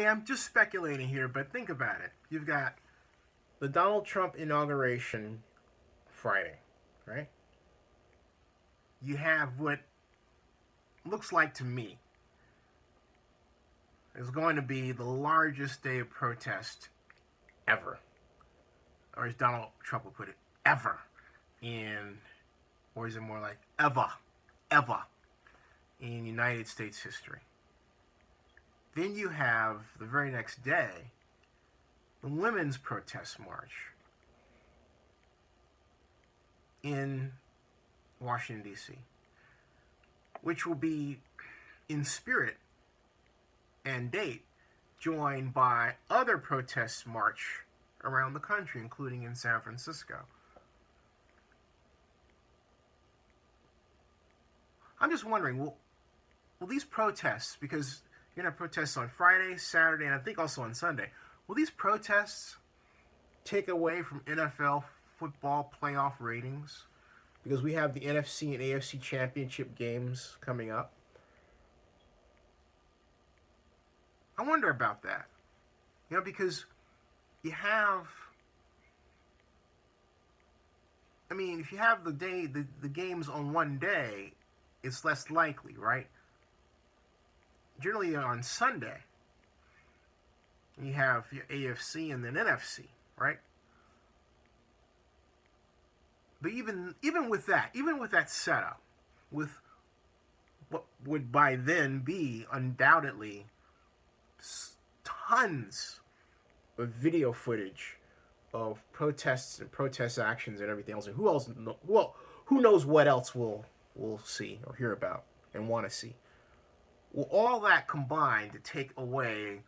mean, I'm just speculating here, but think about it. You've got the Donald Trump inauguration Friday, right? You have what looks like to me is going to be the largest day of protest ever, or as Donald Trump would put it, ever in, or is it more like ever in United States history. Then you have the very next day the Women's Protest March in Washington, D.C., which will be in spirit and date joined by other protests march around the country, including in San Francisco. I'm just wondering, will these protests, because you're going to have protests on Friday, Saturday, and I think also on Sunday, will these protests take away from NFL football playoff ratings? Because we have the NFC and AFC championship games coming up. I wonder about that. Because you have, if you have the games on one day, it's less likely, right? Generally on Sunday, you have your AFC and then NFC, right? But even with that setup, with what would by then be undoubtedly tons of video footage of protests and protest actions and everything else, and who knows what else we'll see or hear about and want to see. Well, all that combined to take away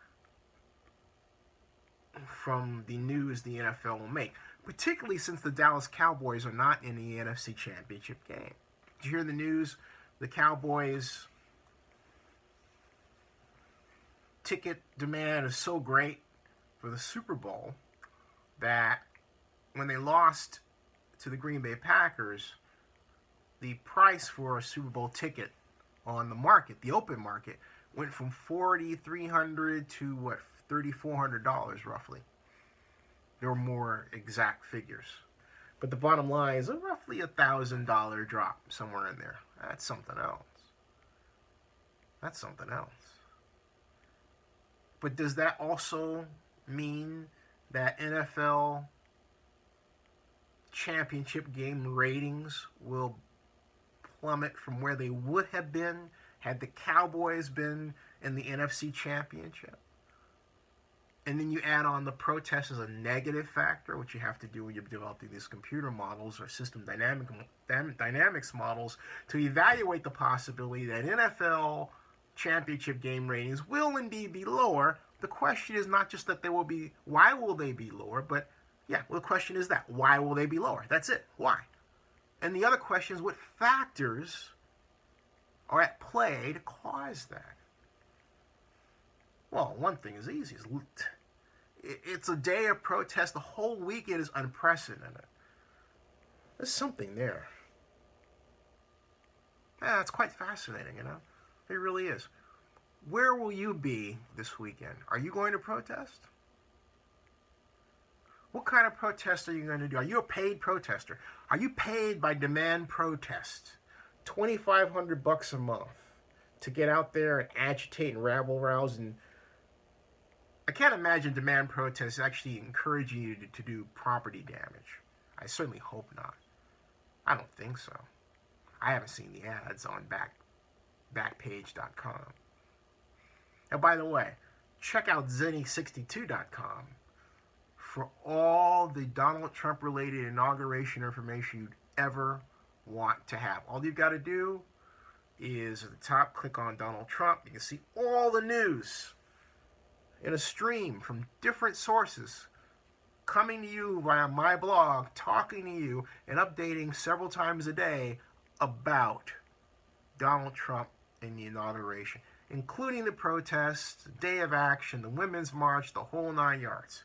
from the news the NFL will make, particularly since the Dallas Cowboys are not in the NFC Championship game. Did you hear the news? The Cowboys ticket demand is so great for the Super Bowl that when they lost to the Green Bay Packers, the price for a Super Bowl ticket on the market, the open market, went from $4,300 to what, $3,400 roughly. There were more exact figures, but the bottom line is a roughly $1,000 drop somewhere in there. That's something else. That's something else. But does that also mean that NFL championship game ratings will plummet from where they would have been had the Cowboys been in the NFC Championship? And then you add on the protest as a negative factor, which you have to do when you're developing these computer models or system dynamics models to evaluate the possibility that NFL championship game ratings will indeed be lower. The question is not just that they will be, why will they be lower, but the question is that, why will they be lower? That's it. Why? And the other question is, what factors are at play to cause that? Well, one thing is easy. It's a day of protest. The whole weekend is unprecedented. There's something there. Yeah, it's quite fascinating, It really is. Where will you be this weekend? Are you going to protest? What kind of protest are you going to do? Are you a paid protester? Are you paid by Demand Protest? $2,500 a month to get out there and agitate and rabble-rouse. And I can't imagine Demand Protest actually encouraging you to do property damage. I certainly hope not. I don't think so. I haven't seen the ads on Backpage.com. And by the way, check out Zenny62.com for all the Donald Trump related inauguration information you'd ever want to have. All you've got to do is at the top, click on Donald Trump. You can see all the news in a stream from different sources coming to you via my blog, talking to you and updating several times a day about Donald Trump and the inauguration, including the protests, the day of action, the Women's March, the whole 9 yards.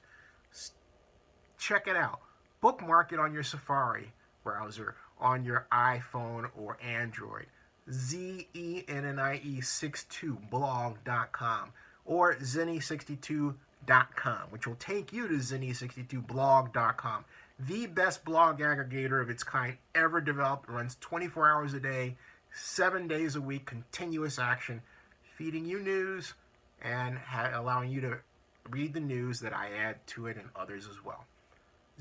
Check it out. Bookmark it on your Safari browser, on your iPhone or Android. ZENNIE62blog.com. or Zenny62.com, which will take you to Zenny62blog.com, the best blog aggregator of its kind ever developed. It runs 24 hours a day, 7 days a week, continuous action, feeding you news and allowing you to read the news that I add to it and others as well.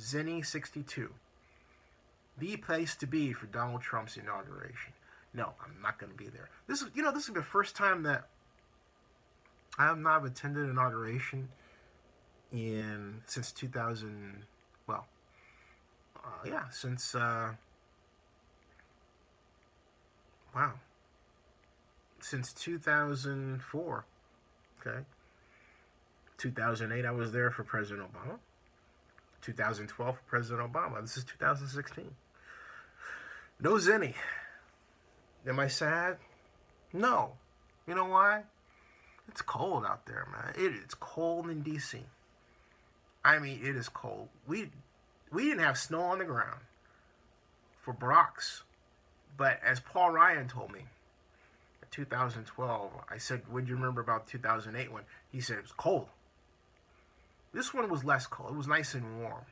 Zenny62, the place to be for Donald Trump's inauguration. No, I'm not going to be there. This is the first time that I have not attended an inauguration since 2000. Well, since since 2004. Okay, 2008 I was there for President Obama. 2012 for President Obama. This is 2016. No Zenny. Am I sad? No. You know why? It's cold out there, man. It's cold in D.C. I mean, it is cold. We didn't have snow on the ground for Barack's. But as Paul Ryan told me, in 2012, I said, what do you remember about 2008 one? He said it was cold. This one was less cold. It was nice and warm.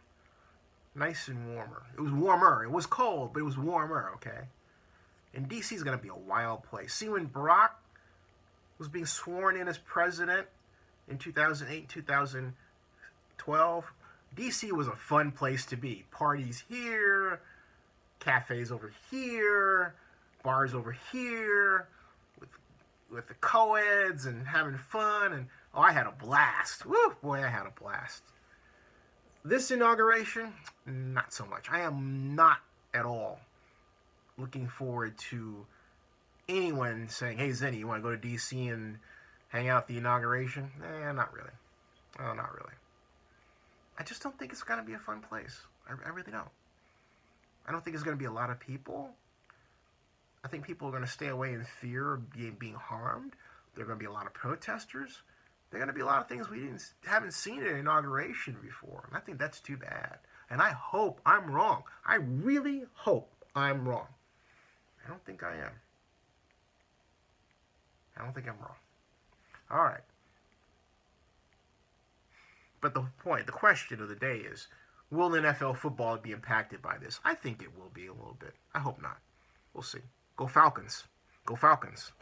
Nice and warmer. It was warmer. It was cold, but it was warmer, okay? And D.C. is going to be a wild place. See, when Barack was being sworn in as president in 2008, 2012, D.C. was a fun place to be. Parties here, cafes over here, bars over here, with the co-eds and having fun. And oh, I had a blast. Woo, boy, I had a blast. This inauguration, not so much. I am not at all looking forward to anyone saying, hey, Zenny, you want to go to D.C. and hang out at the inauguration? Not really. Oh, not really. I just don't think it's going to be a fun place. I really don't. I don't think it's going to be a lot of people. I think people are going to stay away in fear of being harmed. There are going to be a lot of protesters. There are going to be a lot of things we haven't seen at an inauguration before. And I think that's too bad. And I hope I'm wrong. I really hope I'm wrong. I don't think I am. I don't think I'm wrong. All right. But the question of the day is, will NFL football be impacted by this? I think it will be a little bit. I hope not. We'll see. Go Falcons. Go Falcons.